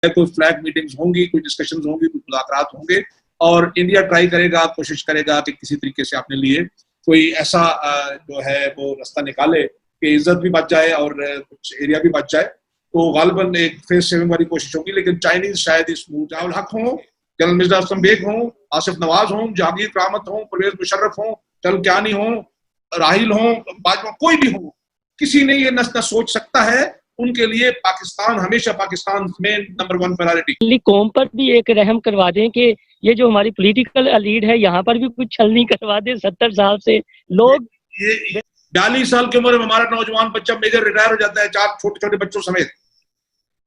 कोई flag meetings होंगी, कोई डिस्कशंस होंगी, कुछ मुज़ाकरात होंगे और इंडिया ट्राई करेगा, कोशिश करेगा कि किसी तरीके से अपने लिए कोई ऐसा जो है वो रास्ता निकाले कि इज्जत भी बच जाए और कुछ एरिया भी बच जाए। तो गालिबन एक फेस सेविंग वाली कोशिश होगी, लेकिन चाइनीज शायद इस मुजाहिद हक हों, जनरल मिर्जा असलम बेग हों, आसिफ नवाज हों, जहांगीर करामत हों, परवेज मुशर्रफ हों, चलकियानी हों, राहिल हों, बाजवा कोई भी हो, किसी ने ये न सोच सकता है उनके लिए पाकिस्तान हमेशा पाकिस्तान में नंबर 1 प्रायोरिटी। कौम पर भी एक रहम करवा दें कि ये जो हमारी पॉलिटिकल लीड है यहाँ पर भी कुछ छल नहीं करवा दे। 70 साल से लोग, ये 42 साल की उम्र में हमारा नौजवान बच्चा मेजर रिटायर हो जाता है, 4 छोटे छोटे बच्चों समेत।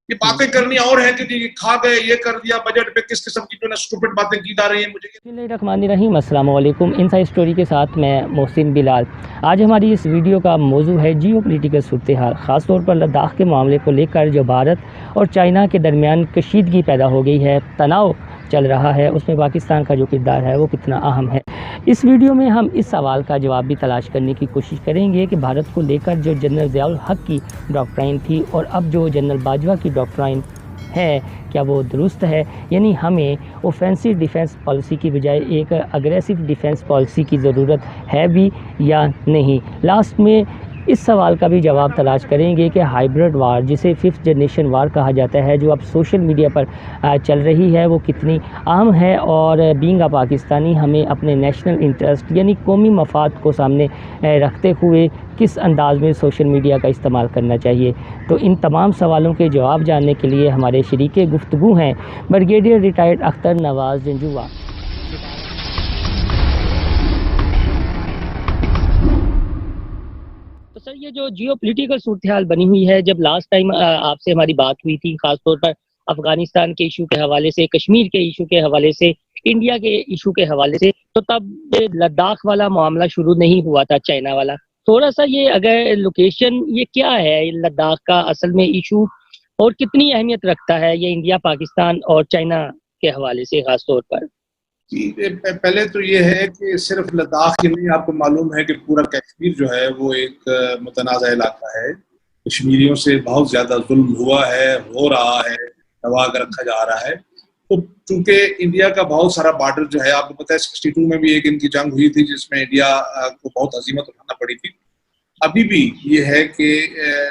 ये बातें करनी और है कि जी खा गए, ये कर दिया, बजट पे किस किस्म की जो ना स्टूपिड बातें की जा रही हैं। बिस्मिल्लाहिर्रहमानिर्रहीम, अस्सलाम वालेकुम। इनसाइड स्टोरी के साथ मैं मोहसिन बिलाल। आज हमारी इस वीडियो का मौजू है जियो पॉलिटिकल सूरत हाल, ख़ास तौर पर लद्दाख के मामले को लेकर जो भारत और चाइना के दरमियान कशीदगी पैदा हो गई है, तनाव चल रहा है, उसमें पाकिस्तान का जो किरदार है वो कितना अहम है। इस वीडियो में हम इस सवाल का जवाब भी तलाश करने की कोशिश करेंगे कि भारत को लेकर जो जनरल ज़ियाउल हक की डॉक्ट्राइन थी और अब जो जनरल बाजवा की डॉक्ट्राइन है, क्या वो दुरुस्त है? यानी हमें ऑफेंसिव डिफेंस पॉलिसी की बजाय एक अग्रेसिव डिफेंस पॉलिसी की ज़रूरत है भी या नहीं। लास्ट में इस सवाल का भी जवाब तलाश करेंगे कि हाइब्रिड वार, जिसे 5th जनरेशन वार कहा जाता है, जो अब सोशल मीडिया पर चल रही है, वो कितनी अहम है और बीइंग अ पाकिस्तानी हमें अपने नेशनल इंटरेस्ट यानी कौमी मफाद को सामने रखते हुए किस अंदाज में सोशल मीडिया का इस्तेमाल करना चाहिए। तो इन तमाम सवालों के जवाब जानने के लिए हमारे शरीके गुफ्तगू हैं ब्रिगेडियर रिटायर्ड अख्तर नवाज़ जंजुआ। तो सर, ये जो जियो पॉलिटिकल सूरत हाल बनी हुई है, जब लास्ट टाइम आपसे हमारी बात हुई थी, खासतौर पर अफगानिस्तान के इशू के हवाले से, कश्मीर के इशू के हवाले से, इंडिया के इशू के हवाले से, तो तब लद्दाख वाला मामला शुरू नहीं हुआ था, चाइना वाला। थोड़ा सा ये अगर लोकेशन ये क्या है लद्दाख का असल में इशू और कितनी अहमियत रखता है ये इंडिया, पाकिस्तान और चाइना के हवाले से खास तौर पर? पहले तो ये है कि सिर्फ लद्दाख ही नहीं, आपको मालूम है कि पूरा कश्मीर जो है वो एक मुतनाज़ा इलाका है। कश्मीरियों से बहुत ज्यादा जुल्म हुआ है, हो रहा है, दबा कर रखा जा रहा है। तो चूंकि इंडिया का बहुत सारा बॉर्डर जो है, आपको पता है 62 में भी एक इनकी जंग हुई थी जिसमें इंडिया को बहुत हज़ीमत उठाना पड़ी थी। अभी भी ये है कि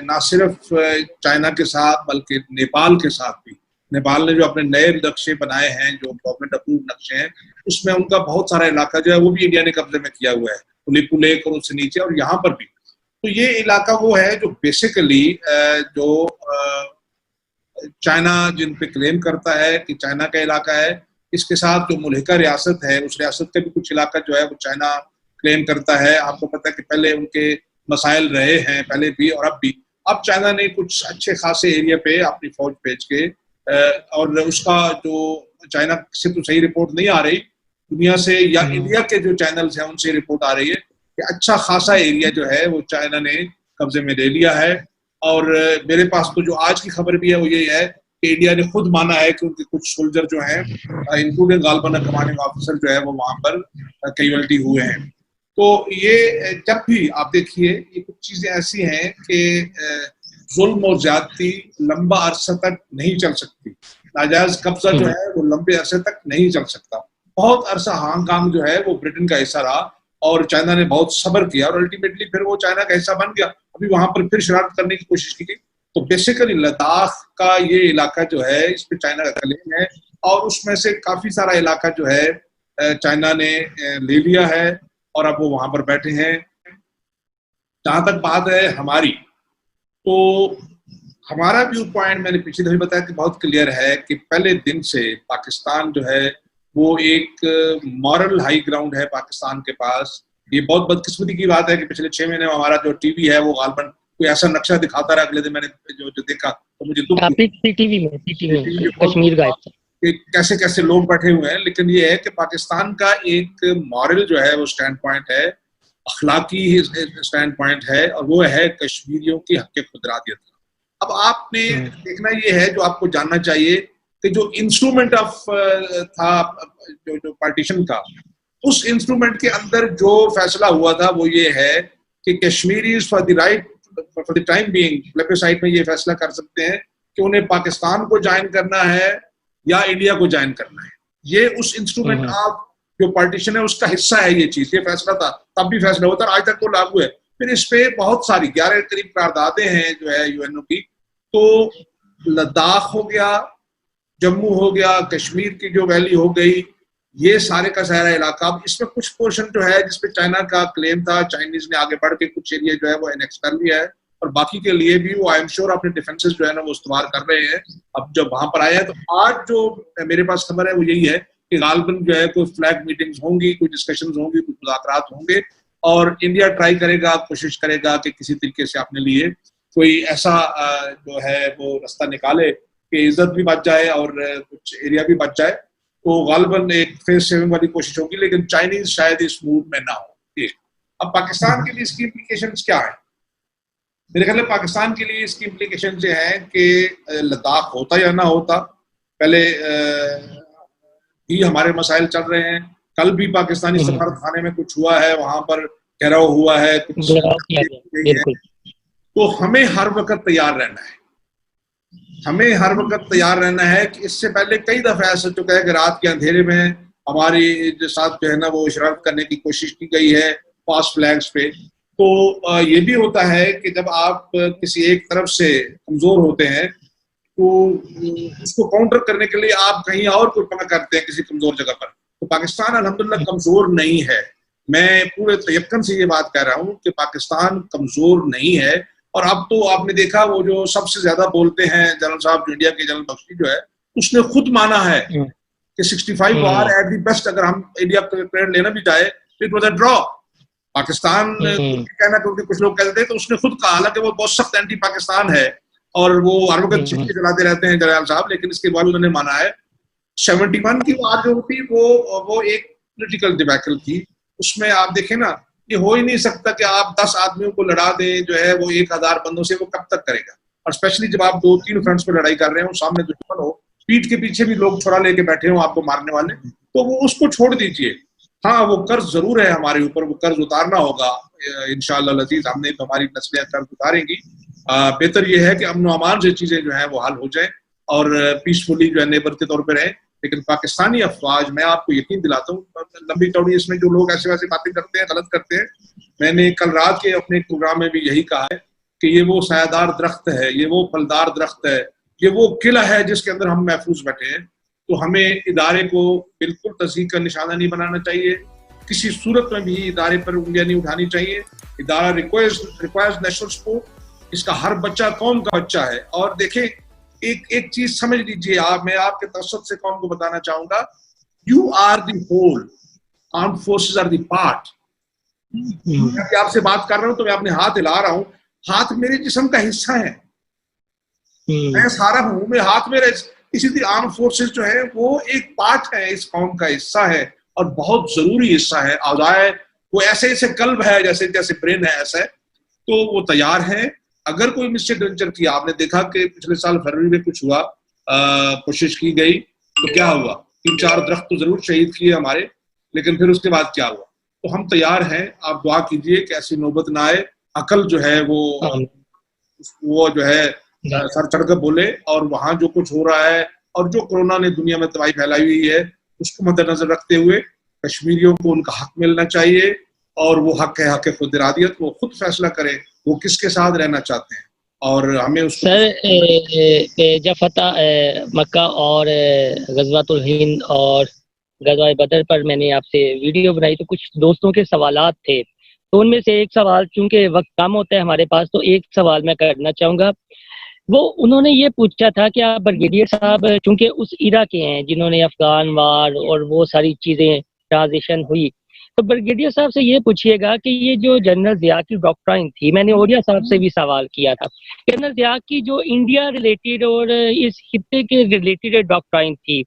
ना सिर्फ चाइना के साथ बल्कि नेपाल के साथ भी, नेपाल ने जो अपने नए नक्शे बनाए हैं, जो गवर्नमेंट अप्रूव नक्शे हैं, उसमें उनका बहुत सारा इलाका जो है वो भी इंडिया ने कब्जे में किया हुआ है, पुलिपु लेक और उससे नीचे और यहाँ पर भी। तो ये इलाका वो है जो बेसिकली जो चाइना जिन पे क्लेम करता है कि चाइना का इलाका है, इसके साथ जो मुल्हिका रियासत है, उस रियासत का भी कुछ इलाका जो है वो चाइना क्लेम करता है। आपको पता है कि पहले उनके मसाइल रहे हैं, पहले भी और अब भी। अब चाइना ने कुछ अच्छे खासे एरिया पे अपनी फौज भेज के और उसका जो चाइना से तो सही रिपोर्ट नहीं आ रही दुनिया से, या इंडिया के जो चैनल्स हैं उनसे रिपोर्ट आ रही है कि अच्छा खासा एरिया जो है वो चाइना ने कब्जे में ले लिया है। और मेरे पास तो जो आज की खबर भी है वो ये है कि इंडिया ने खुद माना है कि उनके कुछ सोल्जर जो हैं, इंक्लूडिंग गालिबन कमांडिंग ऑफिसर जो है वो वहां पर कैजुअल्टी हुए हैं। तो ये जब भी आप देखिए, ये कुछ चीजें ऐसी हैं कि जुल्म और ज्यादती लंबा अरसा तक नहीं चल सकती। नाजायज कब्जा जो है वो लंबे अरसे तक नहीं चल सकता। बहुत अरसा हांगकांग जो है वो ब्रिटेन का हिस्सा रहा और चाइना ने बहुत सब्र किया और अल्टीमेटली फिर वो चाइना का हिस्सा बन गया। अभी वहां पर फिर शरारत करने की कोशिश की गई। तो बेसिकली लद्दाख का ये इलाका जो है, इस पे चाइना का क्लेम है और उसमें से काफी सारा इलाका जो है चाइना ने ले लिया है और अब वो वहां पर बैठे हैं। जहां तक बात है हमारी, तो हमारा व्यू पॉइंट मैंने पिछली दफे बताया कि बहुत क्लियर है कि पहले दिन से पाकिस्तान जो है वो एक मॉरल हाई ग्राउंड है पाकिस्तान के पास। ये बहुत बदकिस्मती की बात है कि पिछले 6 महीने में हमारा जो टीवी है वो गालबन कोई ऐसा नक्शा दिखाता रहा। अगले दिन मैंने जो देखा तो मुझे दुख कश्मीर का कैसे कैसे लोग बैठे हुए हैं। लेकिन ये है कि पाकिस्तान का एक मॉरल जो है वो स्टैंड पॉइंट है, अखलाकी स्टैंड पॉइंट है, और वो है कश्मीरियों की हक खुदरातियत। अब आपने देखना ये है, जो आपको जानना चाहिए कि जो इंस्ट्रूमेंट ऑफ था जो पार्टीशन का, उस इंस्ट्रूमेंट के अंदर जो फैसला हुआ था वो ये है कि Kashmiris for the time being plebiscite में ये फैसला कर सकते हैं कि उन्हें पाकिस्तान को ज्वाइन करना है या इंडिया को ज्वाइन करना है। ये उस इंस्ट्रूमेंट ऑफ जो पार्टीशन है उसका हिस्सा है ये चीज। ये फैसला था, तब भी फैसला होता है, आज तक तो लागू है। फिर इस पे बहुत सारी 11 करीब करारदादें हैं जो है यूएनओ की। तो लद्दाख हो गया, जम्मू हो गया, कश्मीर की जो वैली हो गई, ये सारे का सारा इलाका। अब इसमें कुछ पोर्शन जो है जिसपे चाइना का क्लेम था, चाइनीज ने आगे बढ़ के कुछ एरिया जो है वो एनेक्स कर लिया है, और बाकी के लिए भी वो आई एम श्योर अपने डिफेंसेस जो है ना वो इस्तेमाल कर रहे हैं। अब जब वहां पर आया है, तो आज जो मेरे पास खबर है वो यही है कि गालबन जो है कोई फ्लैग मीटिंग्स होंगी, कोई डिस्कशंस होंगी, कुछ मुज़ाकरात होंगे, और इंडिया ट्राई करेगा, कोशिश करेगा कि किसी तरीके से अपने लिए कोई ऐसा जो है वो रास्ता निकाले कि इज्जत भी बच जाए और कुछ एरिया भी बच जाए। तो गालबन एक फेस सेविंग वाली कोशिश होगी, लेकिन चाइनीज शायद इस मूड में ना हो। अब पाकिस्तान के लिए इसकी इम्प्लीकेशंस क्या है? मेरे ख्याल में पाकिस्तान के लिए इसकी इम्प्लीकेशन ये है कि लद्दाख होता या ना होता, पहले भी हमारे मसाइल चल रहे हैं। कल भी पाकिस्तानी सफारत खाने में कुछ हुआ है, वहां पर घेराव हुआ है, कुछ है। तो हमें हर वक्त तैयार रहना है, हमें हर वक्त तैयार रहना है कि इससे पहले कई दफा ऐसा चुका है कि रात के अंधेरे में हमारी साथ जो है ना वो शरारत करने की कोशिश की गई है पास फ्लैग्स पे। तो ये भी होता है कि जब आप किसी एक तरफ से कमजोर होते हैं तो उसको काउंटर करने के लिए आप कहीं और कोई पना करते हैं किसी कमजोर जगह पर। तो पाकिस्तान अल्हम्दुलिल्लाह कमजोर नहीं है। मैं पूरे तयक्कन से ये बात कह रहा हूँ कि पाकिस्तान कमजोर नहीं है। और अब तो आपने देखा वो जो सबसे ज्यादा बोलते हैं जनरल साहब, जो इंडिया के जनरल बख्शी जो है, उसने खुद माना है कि 65 वार एट द बेस्ट, अगर हम इंडिया का क्रेडिट लेना भी चाहे तो it was a draw. Pakistan कहना, क्योंकि कुछ लोग कहते थे, तो उसने खुद कहा, हालांकि वो बहुत सख्त एंटी पाकिस्तान है और वो हर वक्त चिट्ठी चलाते रहते हैं जनरल साहब, लेकिन इसके बाद उन्होंने माना है 71 की वार जो थी वो एक पोलिटिकल डिबैकल थी। उसमें आप देखें ना, ये हो ही नहीं सकता कि आप 10 आदमियों को लड़ा दें जो है वो 1000 बंदों से, वो कब तक करेगा? और स्पेशली जब आप 2-3 फ्रंट्स पर लड़ाई कर रहे हो, सामने दुश्मन हो, पीठ के पीछे भी लोग छुरा लेके बैठे हो आपको मारने वाले, तो वो उसको छोड़ दीजिए। हाँ, वो कर्ज जरूर है हमारे ऊपर, वो कर्ज उतारना होगा इंशाअल्लाह लजीज, हमने तो हमारी नस्लें कर्ज उतारेंगी। बेहतर ये है कि अमन व अमान से चीजें जो है वो हल हो जाए और पीसफुली जो है नेबर के तौर पर रहे। लेकिन पाकिस्तानी अफवाज, मैं आपको यकीन दिलाता हूँ, लंबी चौड़ी इसमें जो लोग ऐसे वैसे बातें करते हैं, गलत करते हैं। मैंने कल रात के अपने प्रोग्राम में भी यही कहा है कि ये वो सायादार दरख्त है, ये वो फलदार दरख्त है, ये वो किला है जिसके अंदर हम महफूज बैठे हैं। तो हमें इदारे को बिल्कुल तस्दीक का निशाना नहीं बनाना चाहिए, किसी सूरत में भी इदारे पर उंगलियां नहीं उठानी चाहिए। इदारा रिक्वायर्स नेशनल सपोर्ट, इसका हर बच्चा कौम का बच्चा है। और देखें, एक चीज समझ लीजिए आप, मैं आपके तसव्वुफ से कौम को बताना चाहूंगा, you are the whole, armed forces are the part. मैं आपसे बात कर रहा हूं तो मैं अपने हाथ हिला रहा हूं, हाथ मेरे जिस्म का हिस्सा है, मैं सारा हूं, मेरे हाथ मेरे, इसी आर्म्ड फोर्सेस जो है वो एक पार्ट है, इस कौम का हिस्सा है और बहुत जरूरी हिस्सा है। आज़ाए वो ऐसे कल्ब है, जैसे जैसे ब्रेन है, ऐसा है। तो वो तैयार है। अगर कोई मिस्टेक वेंचर किया, आपने देखा कि पिछले साल फरवरी में कुछ हुआ, कोशिश की गई, तो क्या हुआ, 3-4 दरख्त तो जरूर शहीद किए हमारे, लेकिन फिर उसके बाद क्या हुआ? तो हम तैयार हैं, आप दुआ कीजिए कि ऐसी नौबत ना आए। अकल जो है वो जो है सर चढ़कर बोले, और वहां जो कुछ हो रहा है और जो कोरोना ने दुनिया में तबाही फैलाई हुई है उसको मद्देनजर रखते हुए कश्मीरियों को उनका हक मिलना चाहिए। और वो हक है हक खुद इरादियत, वो खुद फैसला करें वो किसके साथ रहना चाहते हैं, और हमें उसको सर जब फतह मक्का और गज़वातुल हिंद और गज़वाए बदर पर मैंने आपसे वीडियो बनाई तो कुछ दोस्तों के सवालात थे, तो उनमें से एक सवाल, चूंकि वक्त कम होता है हमारे पास, तो एक सवाल मैं करना चाहूँगा। वो उन्होंने ये पूछा था कि आप ब्रिगेडियर साहब चूंकि उस इरा के हैं जिन्होंने अफगान वार और वो सारी चीज़ें ट्रांजिशन हुई, तो ब्रिगेडियर साहब से ये पूछिएगा कि ये जो जनरल ज़िया की डॉक्ट्राइन थी, मैंने ओडिया साहब से भी सवाल किया था, जनरल ज़िया की जो इंडिया रिलेटेड और इस खित्ते के रिलेटेड डॉक्ट्राइन थी,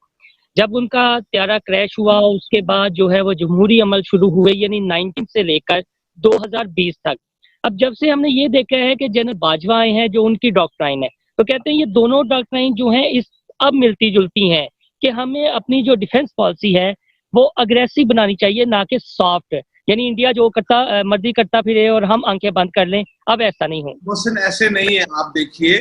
जब उनका त्यारा क्रैश हुआ उसके बाद जो है वो जमहूरी अमल शुरू हुए, यानी 19 से लेकर 2020 तक। अब जब से हमने ये देखा है कि जनरल बाजवा आए हैं, जो उनकी डॉक्ट्राइन है, तो कहते हैं ये दोनों डॉक्ट्राइन जो हैं इस अब मिलती जुलती हैं कि हमें अपनी जो डिफेंस पॉलिसी है वो अग्रेसिव बनानी चाहिए, ना कि सॉफ्ट, यानी इंडिया जो करता मर्जी करता फिरे और हम आंखें बंद कर लें। अब ऐसा नहीं हो, मोहसिन, ऐसे नहीं है। आप देखिए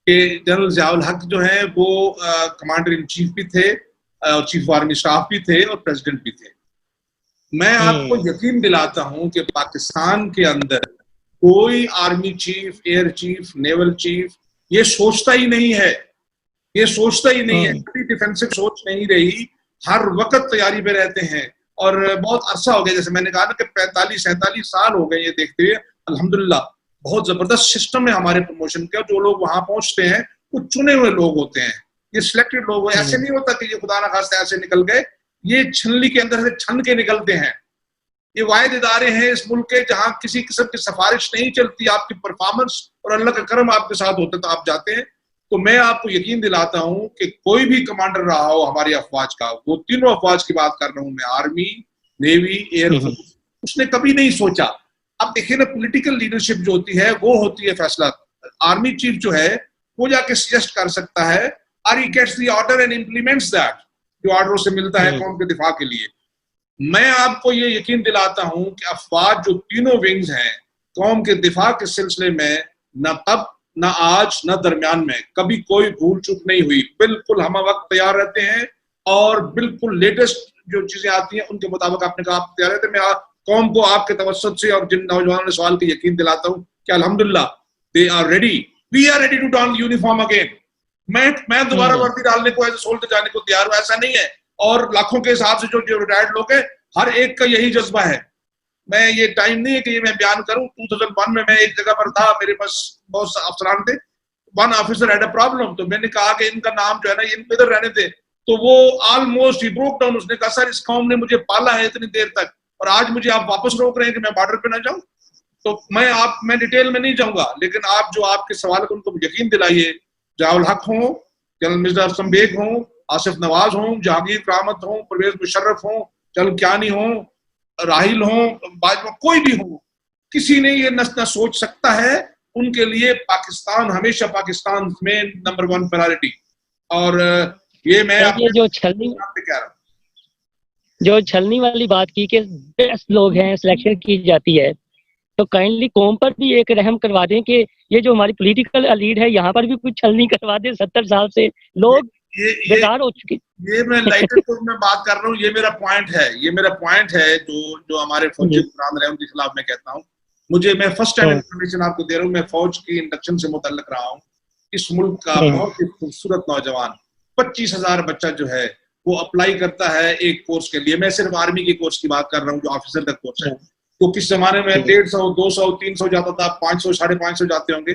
कि जनरल ज़ियाउल हक जो है वो कमांडर इन चीफ भी थे, चीफ आर्मी स्टाफ भी थे और प्रेसिडेंट भी थे। मैं आपको यकीन दिलाता हूं कि पाकिस्तान के अंदर कोई army chief, air chief, naval chief ये सोचता ही नहीं है, ये सोचता ही नहीं है, कभी डिफेंसिव सोच नहीं रही, हर वक्त तैयारी में रहते हैं। और बहुत अरसा हो गया, जैसे मैंने कहा ना कि 45-47 साल हो गए ये देखते हुए। अल्हम्दुलिल्लाह बहुत जबरदस्त सिस्टम है हमारे प्रमोशन का। जो लोग वहां पहुंचते हैं वो चुने हुए लोग होते हैं, ये सिलेक्टेड लोग। ऐसे नहीं होता कि ये खुदा ना खास्ता ऐसे निकल गए, ये छलनी के अंदर से छन के निकलते हैं। ये वाहिद इदारे हैं इस मुल्क के जहां किसी किस्म की सिफारिश नहीं चलती, आपकी परफॉर्मेंस और अल्लाह का करम आपके साथ होता है तो आप जाते हैं। तो मैं आपको यकीन दिलाता हूं कि कोई भी कमांडर रहा हो हमारी अफवाज का, वो तीनों अफवाज की बात कर रहा हूं मैं, आर्मी, नेवी, एयरफोर्स, उसने कभी नहीं सोचा। अब देखिए ना, पॉलिटिकल लीडरशिप जो होती है वो होती है फैसला। आर्मी चीफ जो है वो जाके सजेस्ट कर सकता है, और he gets the order and implements that, जो ऑर्डर से मिलता है कौम के दिफा के लिए। मैं आपको ये यकीन दिलाता हूं कि अफवाज जो तीनों विंग्स हैं कौम के दिफा के सिलसिले में, न तब, न आज, न दरमियान में कभी कोई भूल चूक नहीं हुई। बिल्कुल हम वक्त तैयार रहते हैं और बिल्कुल लेटेस्ट जो चीजें आती हैं उनके मुताबिक आपने कहा आप तैयार रहते हैं। मैं कौम को आपके तवज्जुह से और जिन नौजवानों ने सवाल के यकीन दिलाता हूं कि अल्हम्दुलिल्लाह they are ready, we are ready to don uniform again. मैं दोबारा वर्दी डालने को, एज ए सोल्जर जाने को तैयार हूं, ऐसा नहीं है। और लाखों के हिसाब से जो रिटायर्ड लोग हैं, हर एक का यही जज्बा है। मैं ये टाइम नहीं है कि ये मैं बयान करूं। 2001 में मैं एक जगह पर था, मेरे पास बहुत से अफसरान थे, one officer had a problem, तो मैंने कहा कि इनका नाम जो है ना, इनको इधर रहने दे। तो वो ऑलमोस्ट ही ब्रोक डाउन। उसने कहा सर इस कौम ने मुझे पाला है इतनी देर तक और आज मुझे आप वापस रोक रहे हैं कि मैं बॉर्डर पे ना जाऊं। तो मैं डिटेल में नहीं जाऊंगा, लेकिन आप जो आपके सवाल को उनको यकीन दिलाइए, ज़ियाउल हक हो, जनरल मिर्जा अरसम बेग हो, आसिफ नवाज हो, जहांगीर करामत हो, परवेज मुशर्रफ हो, चल क्यानी हो, राहिल हो, बाजवा कोई भी हो, किसी ने ये न सोच सकता है। उनके लिए पाकिस्तान हमेशा पाकिस्तान में नंबर 1 प्रायोरिटी। और ये मैं ये जो छलनी वाली बात की कि बेस्ट लोग हैं, सिलेक्शन की जाती है, तो काइंडली कौम पर भी एक रहम करवा दें कि ये जो हमारी पॉलिटिकल लीड है यहाँ पर भी कुछ छलनी करवा दें। 70 साल से लोग बेकार हो चुके। ये मैं लाइटर तो मैं बात कर रहा हूँ, ये मेरा पॉइंट है, ये मेरा पॉइंट है जो हमारे फौजी कुरान रहे उनके खिलाफ मैं कहता हूँ। मैं फर्स्ट टाइम इन्फॉर्मेशन आपको दे रहा हूँ, मैं फौज की इंडक्शन से मुतल्लिक रहा हूँ। इस मुल्क का बहुत ही खूबसूरत नौजवान 25,000 बच्चा जो है वो अप्लाई करता है एक कोर्स के लिए। मैं सिर्फ आर्मी के कोर्स की बात कर रहा हूँ जो ऑफिसर का कोर्स है। तो किस जमाने में 150, 200, 300 जाता था, 500, 550 जाते होंगे।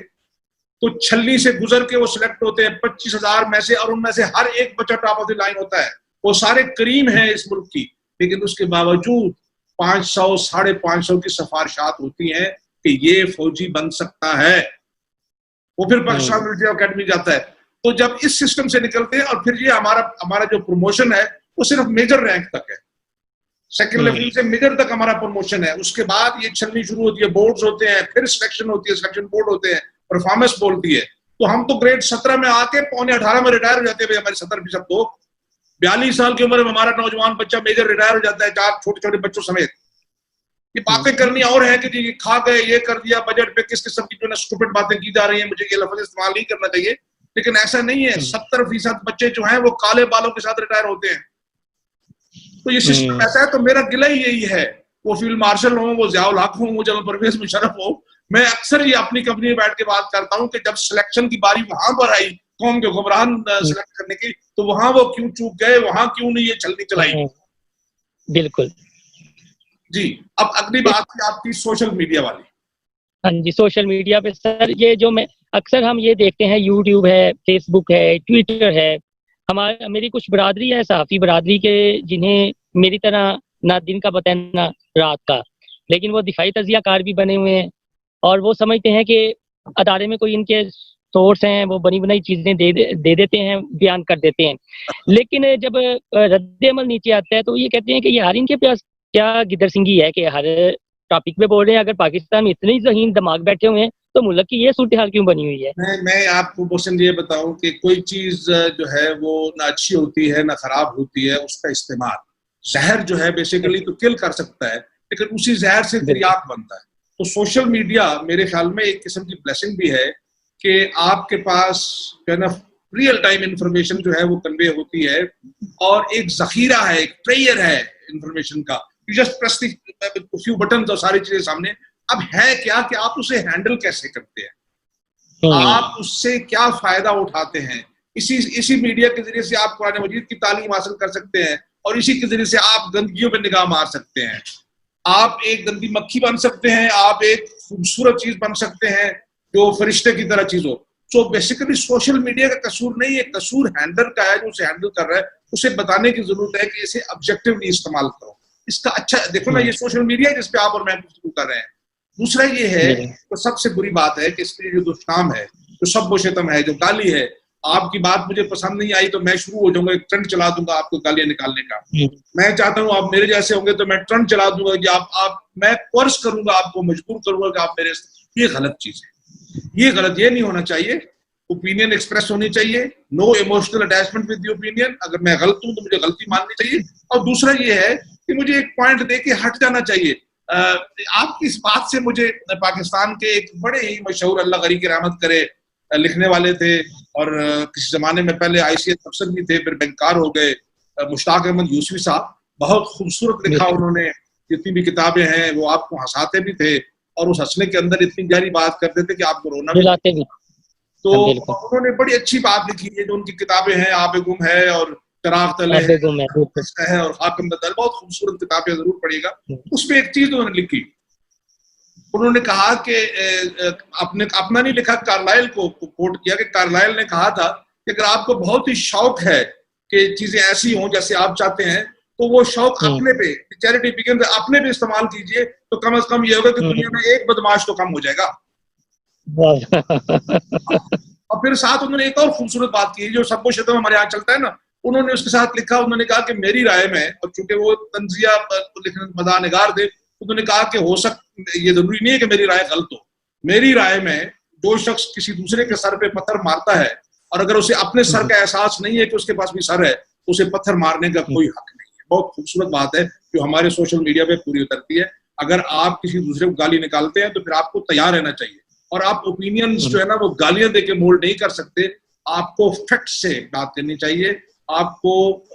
तो छलनी से गुजर के वो सिलेक्ट होते हैं 25,000 में से, और उनमें से हर एक बच्चा टॉप ऑफ द लाइन होता है। वो सारे करीम हैं इस मुल्क की, लेकिन उसके बावजूद 500, 550 की सिफारिशात होती हैं कि ये फौजी बन सकता है। वो फिर पाकिस्तान मिलिट्री अकेडमी जाता है। तो जब इस सिस्टम से निकलते हैं, और फिर ये हमारा जो प्रमोशन है वो सिर्फ मेजर रैंक तक है, सेकंड लेवल से मेजर तक हमारा प्रमोशन है। उसके बाद ये छलनी शुरू होती है, बोर्ड्स होते हैं, फिर सिलेक्शन होती है, सिलेक्शन बोर्ड होते हैं, परफॉर्मेंस बोलती है। तो हम तो ग्रेड 17 में आके 18 में रिटायर हो जाते हैं। हमारे 70% लोग 42 साल की उम्र में हमारा नौजवान बच्चा मेजर रिटायर हो जाता है, 4 छोटे छोटे बच्चों समेत। ये बातें करनी और है कि जी खा गए, ये कर दिया, बजट पे किस किस्म की जो है स्टूपिड बातें की जा रही है। मुझे ये लफ्ज इस्तेमाल नहीं करना चाहिए, लेकिन ऐसा नहीं है। 70% बच्चे जो हैं वो काले बालों के साथ रिटायर होते हैं। तो ये सिस्टम ऐसा है। तो मेरा गिला ही यही है, वो फील्ड मार्शल हो, वो ज़ियाउल हक हो, वो जनरल परवेज मुशर्रफ हो। मैं अक्सर ये अपनी कंपनी में बैठ के बात करता हूँ कि जब सिलेक्शन की बारी वहां पर आई कौम के हुक्मरान सिलेक्ट करने की, तो वहां वो क्यों चूक गए, वहां क्यों नहीं ये छलनी चलाई। बिल्कुल जी। अब अगली बात थी आपकी सोशल मीडिया वाली। हाँ जी, सोशल मीडिया पे सर ये जो मैं अक्सर हम ये देखते हैं, यूट्यूब है, फेसबुक है, ट्विटर है। मेरी कुछ बरादरी है, सहाफ़ी बरादरी के, जिन्हें मेरी तरह ना दिन का पता है ना रात का, लेकिन वो दिफाई तजियाकार भी बने हुए हैं और वो समझते हैं कि अदारे में कोई इनके सोर्स हैं, वो बनी बनाई चीज़ें दे देते हैं, बयान कर देते हैं। लेकिन जब रद्द अमल नीचे आता है तो ये कहते हैं कि यार इनके पास क्या गिदर सिंगी है कि हर टॉपिक पे बोल रहे हैं। अगर पाकिस्तान में इतने ज़हीन दिमाग बैठे हुए हैं तो मुल्क की ये सूरत हाल क्यों बनी हुई है। मैं आपको क्वेश्चन ये बताऊं कि कोई चीज जो है वो ना अच्छी होती है ना खराब होती है, उसका इस्तेमाल जहर जो है बेसिकली तो किल कर सकता है, लेकिन उसी जहर से दरियात बनता है। तो सोशल मीडिया मेरे ख्याल में एक किस्म की ब्लेसिंग भी है कि आपके पास जो है ना रियल टाइम इंफॉर्मेशन जो है वो कन्वे होती है, और एक जखीरा है, एक ट्रेयर है इंफॉर्मेशन का। You just press few button तो सारी चीजें सामने। अब है क्या कि आप उसे हैंडल कैसे करते हैं, आप उससे क्या फायदा उठाते हैं। इसी मीडिया के जरिए से आप कुरान मजीद की तालीम हासिल कर सकते हैं, और इसी के जरिए से आप गंदगियों पे निगाह मार सकते हैं। आप एक गंदी मक्खी बन सकते हैं, आप एक खूबसूरत चीज बन सकते हैं जो फरिश्ते की तरह चीज हो। सो बेसिकली सोशल मीडिया का कसूर नहीं है, कसूर हैंडल का है जो उसे हैंडल कर रहा है। उसे बताने की जरूरत है कि इसे ऑब्जेक्टिवली इस्तेमाल करो। इसका अच्छा देखो ना, ये सोशल मीडिया है जिसपे आप और मैं गुफ्तगू कर रहे हैं। दूसरा ये है, तो सबसे बुरी बात है कि इसमें जो दुष्नाम है, जो सब शतम है, जो गाली है, आपकी बात मुझे पसंद नहीं आई तो मैं शुरू हो जाऊंगा, एक ट्रेंड चला दूंगा आपको गालियां निकालने का। मैं चाहता हूँ आप मेरे जैसे होंगे तो मैं ट्रेंड चला दूंगा कि आप मैं कोर्स करूंगा, आपको मजबूर करूंगा कि आप मेरे। ये गलत चीज है, ये गलत, ये नहीं होना चाहिए। ओपिनियन एक्सप्रेस होनी चाहिए, no emotional attachment with the opinion. अगर मैं गलत हूं तो मुझे गलती माननी चाहिए। और दूसरा ये है कि मुझे एक पॉइंट दे के हट जाना चाहिए। आपकी इस बात से मुझे पाकिस्तान के एक बड़े ही मशहूर, अल्लाह गरी की रहमत करे, लिखने वाले थे, और किसी जमाने में पहले ICS अफसर भी थे, फिर बेकार हो गए, मुश्ताक अहमद यूसुफी साहब। बहुत खूबसूरत लिखा उन्होंने, जितनी भी किताबें हैं वो आपको हंसाते भी थे, और उस हंसने के अंदर इतनी गहरी बात करते थे कि आपको रोना भी लाते भी। तो उन्होंने बड़ी अच्छी बात लिखी है, जो उनकी किताबें हैं, आबे गुम है और चराग तले है और हाकिम बदल, बहुत खूबसूरत किताबें, जरूर पढ़िएगा। उसमें एक चीज उन्होंने लिखी, उन्होंने कहा कि आपने अपना नहीं लिखा, कार्लाइल को कोट किया कि कार्लाइल ने कहा था कि अगर आपको बहुत ही शौक है कि चीजें ऐसी हों जैसे आप चाहते हैं, तो वो शौक अपने पे, चैरिटी बिगिन अपने पे इस्तेमाल कीजिए, तो कम से कम ये होगा कि दुनिया में एक बदमाश तो कम हो जाएगा। और फिर साथ उन्होंने एक और खूबसूरत बात की, जो सबको शतम हमारे यहाँ चलता है ना, उन्होंने उसके साथ लिखा, उन्होंने कहा कि मेरी राय में, और चूंकि वो तंजिया लिखने मदानिगार थे, उन्होंने कहा कि हो ये जरूरी नहीं है कि मेरी राय गलत हो। मेरी राय में जो शख्स किसी दूसरे के सर पे पत्थर मारता है, और अगर उसे अपने सर का एहसास नहीं है कि उसके पास भी सर है, तो उसे पत्थर मारने का कोई हक नहीं है। बहुत खूबसूरत बात है जो हमारे सोशल मीडिया पे पूरी उतरती है। अगर आप किसी दूसरे को गाली निकालते हैं तो फिर आपको तैयार रहना चाहिए, और आप ओपिनियंस जो है ना वो गालियां देके मोल्ड नहीं कर सकते। आपको फैक्ट से बात करनी चाहिए, आपको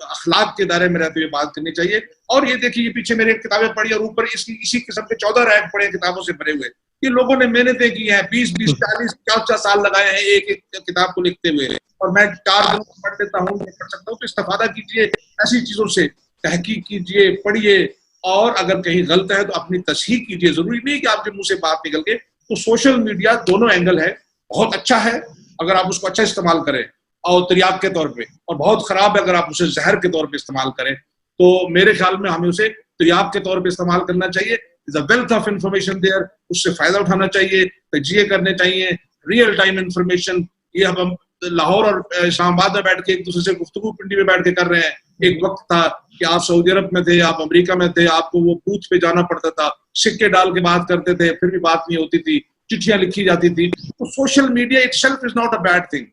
अखलाक के दायरे में रहते हुए बात करनी चाहिए। और ये देखिए, ये पीछे मेरी किताबें पढ़ी और ऊपर इसी किस्म के 14 रैक पड़े किताबों से भरे हुए। ये लोगों ने मेहनतें की हैं, 20-20, 40-50 साल लगाए हैं एक किताब को लिखते हुए, और मैं 4 दिन पढ़ लेता हूँ, पढ़ सकता हूँ। तो इस्तेफादा कीजिए ऐसी चीजों से, तहकीक कीजिए, पढ़िए, और अगर कहीं गलत है तो अपनी तस्हीह कीजिए। जरूरी नहीं कि आपके मुंह से बात निकल के। तो सोशल मीडिया दोनों एंगल है, बहुत अच्छा है अगर आप उसको अच्छा इस्तेमाल करें और तिर्याक के तौर पे, और बहुत खराब है अगर आप उसे जहर के तौर पे इस्तेमाल करें। तो मेरे ख्याल में हमें उसे तिर्याक के तौर पे इस्तेमाल करना चाहिए। Is a wealth of information there, उससे फायदा उठाना चाहिए, तजिए करने चाहिए, रियल टाइम इंफॉर्मेशन। ये हम लाहौर और इस्लामाबाद में बैठ के एक दूसरे से गुफ्तगू पिंडी में बैठ के कर रहे हैं। एक वक्त था कि आप सऊदी अरब में थे, आप अमेरिका में थे, आपको वो बूथ पे जाना पड़ता था, सिक्के डाल के बात करते थे, फिर भी बात नहीं होती थी, चिट्ठियां लिखी जाती थी। तो social media itself is not a bad thing,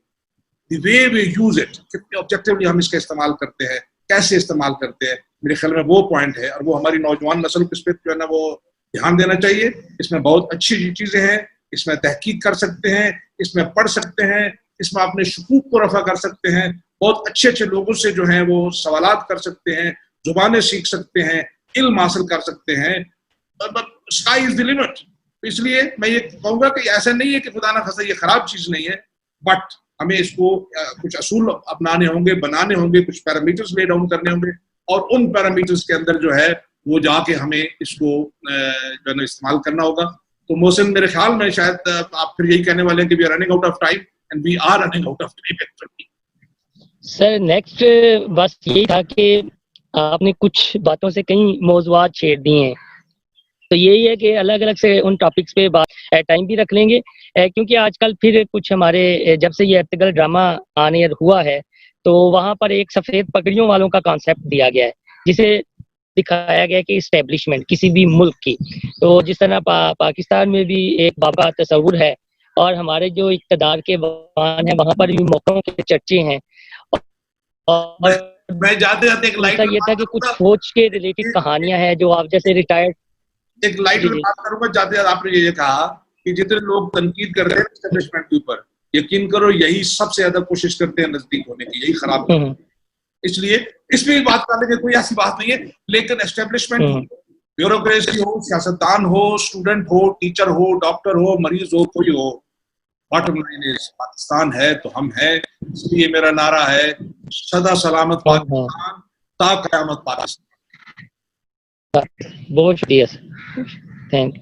the way we use it, कितने ऑब्जेक्टिवली हम इसका इस्तेमाल करते हैं, कैसे इस्तेमाल करते हैं, मेरे ख्याल में वो पॉइंट है। और वो हमारी नौजवान नस्ल को इस पे जो है ना वो ध्यान देना चाहिए। इसमें बहुत अच्छी चीजें हैं, इसमें तहकीक कर सकते हैं, इसमें पढ़ सकते हैं, इसमें अपने शकूक को रफा कर सकते हैं, बहुत अच्छे लोगों से जो है वो सवालात कर सकते हैं, जुबानें सीख सकते हैं, इल्म हासिल कर सकते हैं। Sky is the limit. इसलिए मैं ये कहूंगा कि ऐसा नहीं है कि खुदा ना खास्ता ये खराब चीज नहीं है, बट हमें इसको कुछ असूल अपनाने होंगे, बनाने होंगे, कुछ पैरामीटर्स ले डाउन करने होंगे, और उन पैरामीटर्स के अंदर जो है वो जाके हमें इसको जो है इस्तेमाल करना होगा। तो मोहसिन, मेरे ख्याल में शायद आप फिर यही कहने वाले हैं कि we are running out of time, and we are running out of time actually. Sir next बस यही था कि आपने कुछ बातों से कई मौज़ूआत छेड़ दिए हैं, तो यही है कि अलग अलग से उन टॉपिक्स पे बात टाइम भी रख लेंगे, क्योंकि आजकल फिर कुछ हमारे जब से ये अर्तगल ड्रामा आने हुआ है तो वहाँ पर एक सफ़ेद पगड़ियों वालों का कॉन्सेप्ट दिया गया है, जिसे दिखाया गया कि इस्टेब्लिशमेंट किसी भी मुल्क की, तो जिस तरह पाकिस्तान में भी एक बाबा तस्वुर है, और हमारे जो इक़्तिदार के वाहन है वहाँ पर भी मौक़ों के चर्चे हैं। और मैं जाते जाते एक लाइट ये था कि कुछ फौज के रिलेटेड कहानियां हैं जो आप जैसे रिटायर्ड, एक लाइट में बात करूंगा। जाते जाते आपने ये कहा कि जितने लोग तनकीद कर रहे हैं एस्टेब्लिशमेंट के ऊपर, यकीन करो यही सबसे ज्यादा कोशिश करते हैं नजदीक होने की, यही खराब करते हैं। इसलिए इसमें भी बात कर लेंगे, कोई ऐसी बात नहीं है, लेकिन एस्टेब्लिशमेंट ब्यूरोक्रेसी हो, सियासतदान हो, स्टूडेंट हो, टीचर हो, डॉक्टर हो, मरीज हो, कोई हो, बॉटम लाइन इज पाकिस्तान है तो हम हैं। इसलिए मेरा नारा है सदा सलामत पाकिस्तान, ता कयामत पाकिस्तान। बहुत शुक्रिया थैंक यू।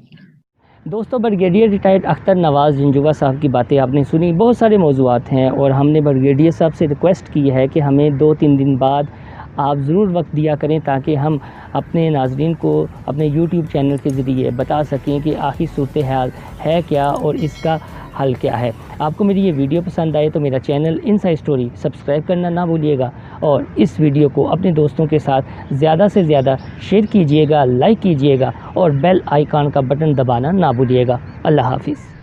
दोस्तों, ब्रिगेडियर रिटायर्ड अख्तर नवाज़ जिंजुआ साहब की बातें आपने सुनी। बहुत सारे मौज़ूआत हैं और हमने ब्रिगेडियर साहब से रिक्वेस्ट की है कि हमें 2-3 दिन बाद आप ज़रूर वक्त दिया करें ताकि हम अपने नाज़रीन को अपने यूट्यूब चैनल के ज़रिए बता सकें कि आखिर सूरत हाल है क्या और इसका हल क्या है। आपको मेरी ये वीडियो पसंद आए तो मेरा चैनल इनसाइड स्टोरी सब्सक्राइब करना ना भूलिएगा और इस वीडियो को अपने दोस्तों के साथ ज़्यादा से ज़्यादा शेयर कीजिएगा, लाइक कीजिएगा और बेल आइकन का बटन दबाना ना भूलिएगा। अल्लाह हाफिज़।